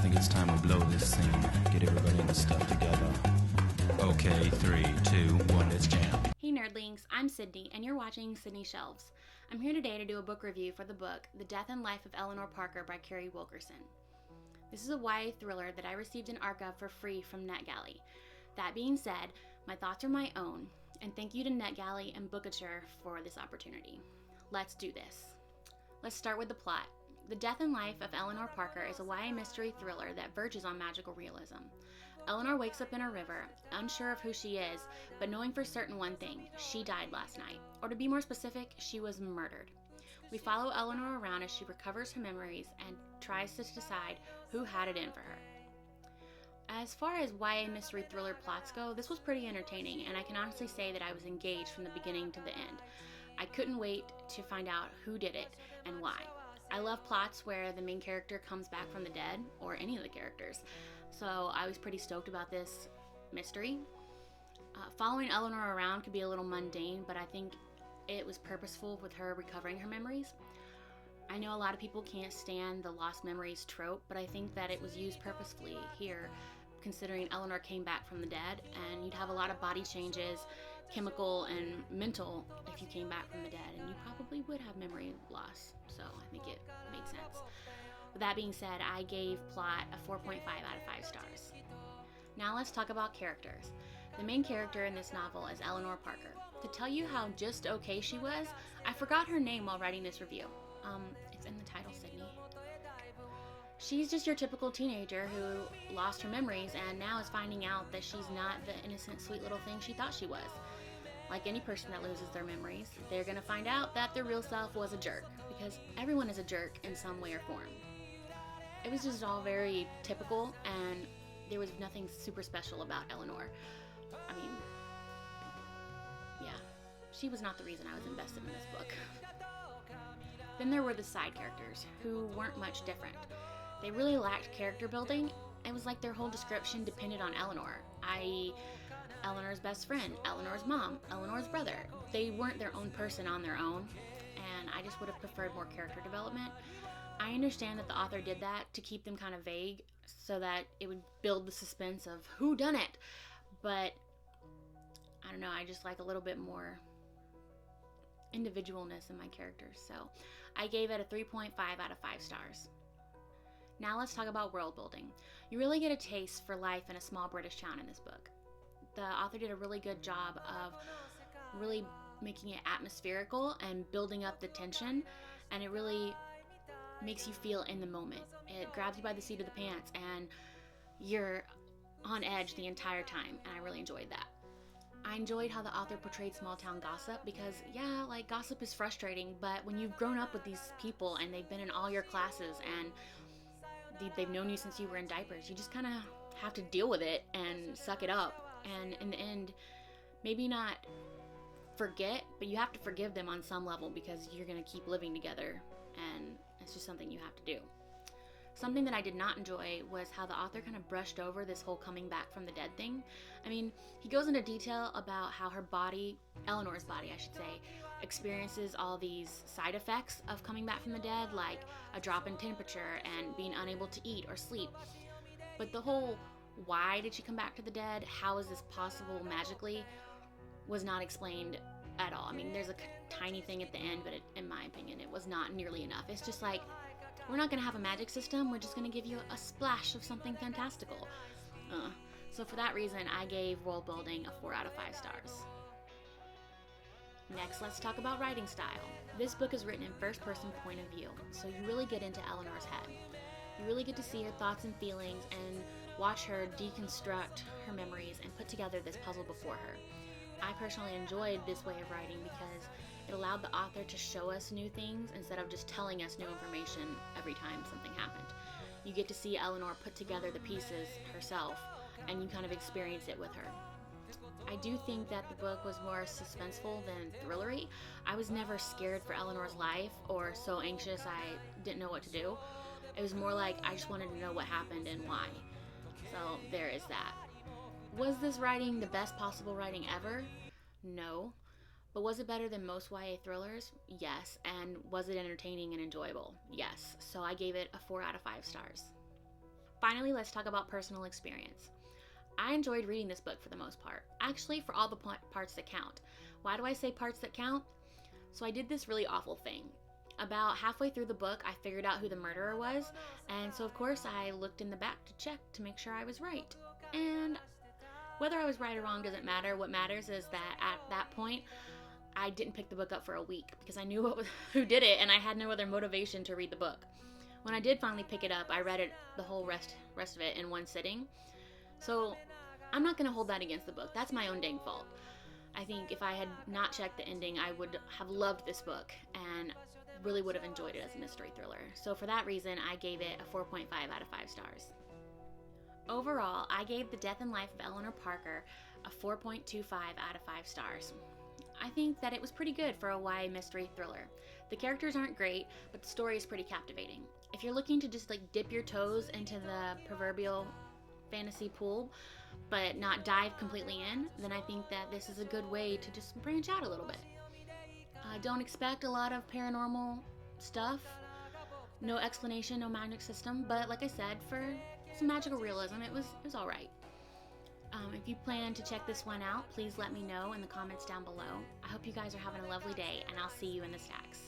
think it's time we blow this scene. Get everybody in the stuff together. Okay, 3, 2, 1, let's jam. Hey nerdlings, I'm Sydney, and you're watching Sydney Shelves. I'm here today to do a book review for the book The Death and Life of Eleanor Parker by Kerry Wilkinson. This is a YA thriller that I received an ARC for free from NetGalley. That being said, my thoughts are my own, and thank you to NetGalley and Bookature for this opportunity. Let's do this. Let's start with the plot. The Death and Life of Eleanor Parker is a YA mystery thriller that verges on magical realism. Eleanor wakes up in a river, unsure of who she is, but knowing for certain one thing: she died last night. Or to be more specific, she was murdered. We follow Eleanor around as she recovers her memories and tries to decide who had it in for her. As far as YA mystery thriller plots go, this was pretty entertaining, and I can honestly say that I was engaged from the beginning to the end. I couldn't wait to find out who did it and why. I love plots where the main character comes back from the dead, or any of the characters, so I was pretty stoked about this mystery. Following Eleanor around could be a little mundane, but I think it was purposeful with her recovering her memories. I know a lot of people can't stand the lost memories trope, but I think that it was used purposefully here, considering Eleanor came back from the dead, and you'd have a lot of body changes, chemical and mental, if you came back from the dead, and you probably would have memory loss, so I think it made sense. With that being said, I gave plot a 4.5 out of 5 stars. Now let's talk about characters. The main character in this novel is Eleanor Parker. To tell you how just okay she was, I forgot her name while writing this review. It's in the title, Sydney. She's just your typical teenager who lost her memories and now is finding out that she's not the innocent, sweet little thing she thought she was. Like any person that loses their memories, they're gonna find out that their real self was a jerk, because everyone is a jerk in some way or form. It was just all very typical, and there was nothing super special about Eleanor. I mean, yeah, she was not the reason I was invested in this book. Then there were the side characters, who weren't much different. They really lacked character building. It was like their whole description depended on Eleanor, i.e. Eleanor's best friend, Eleanor's mom, Eleanor's brother. They weren't their own person on their own, and I just would have preferred more character development. I understand that the author did that to keep them kind of vague, so that it would build the suspense of who done it, but I don't know, I just like a little bit more individualness in my characters, so I gave it a 3.5 out of 5 stars. Now let's talk about world building. You really get a taste for life in a small British town in this book. The author did a really good job of really making it atmospherical and building up the tension, and it really makes you feel in the moment. It grabs you by the seat of the pants and you're on edge the entire time, and I really enjoyed that. I enjoyed how the author portrayed small town gossip, because yeah, like, gossip is frustrating, but when you've grown up with these people and they've been in all your classes and they've known you since you were in diapers, you just kind of have to deal with it and suck it up, and in the end, maybe not forget, but you have to forgive them on some level, because you're going to keep living together, and it's just something you have to do. Something that I did not enjoy was how the author kind of brushed over this whole coming back from the dead thing. I mean, he goes into detail about how her body, Eleanor's body I should say, experiences all these side effects of coming back from the dead, like a drop in temperature and being unable to eat or sleep. But the whole why did she come back to the dead, how is this possible magically, was not explained at all. I mean, there's a tiny thing at the end, but in my opinion, it was not nearly enough. It's just like, we're not going to have a magic system, we're just going to give you a splash of something fantastical. So for that reason, I gave world building a 4 out of 5 stars. Next, let's talk about writing style. This book is written in first-person point of view, so you really get into Eleanor's head. You really get to see her thoughts and feelings and watch her deconstruct her memories and put together this puzzle before her. I personally enjoyed this way of writing because it allowed the author to show us new things instead of just telling us new information every time something happened. You get to see Eleanor put together the pieces herself, and you kind of experience it with her. I do think that the book was more suspenseful than thrillery. I was never scared for Eleanor's life or so anxious I didn't know what to do. It was more like I just wanted to know what happened and why. So there is that. Was this writing the best possible writing ever? No. But was it better than most YA thrillers? Yes. And was it entertaining and enjoyable? Yes. So I gave it a 4 out of 5 stars. finally, let's talk about personal experience. I enjoyed reading this book for the most part. Actually, for all the parts that count. Why do I say parts that count? So I did this really awful thing. About halfway through the book, I figured out who the murderer was, and so of course I looked in the back to check to make sure I was right. And whether I was right or wrong doesn't matter. What matters is that at that point, I didn't pick the book up for a week because I knew who did it, and I had no other motivation to read the book. When I did finally pick it up, I read it the whole rest of it in one sitting. So I'm not going to hold that against the book. That's my own dang fault. I think if I had not checked the ending, I would have loved this book and really would have enjoyed it as a mystery thriller. So for that reason, I gave it a 4.5 out of 5 stars. Overall, I gave The Death and Life of Eleanor Parker a 4.25 out of 5 stars. I think that it was pretty good for a YA mystery thriller. The characters aren't great, but the story is pretty captivating. If you're looking to just dip your toes into the proverbial fantasy pool, but not dive completely in, then I think that this is a good way to just branch out a little bit. Don't expect a lot of paranormal stuff, no explanation, no magic system, but like I said, for some magical realism, it was alright. If you plan to check this one out, please let me know in the comments down below. I hope you guys are having a lovely day, and I'll see you in the stacks.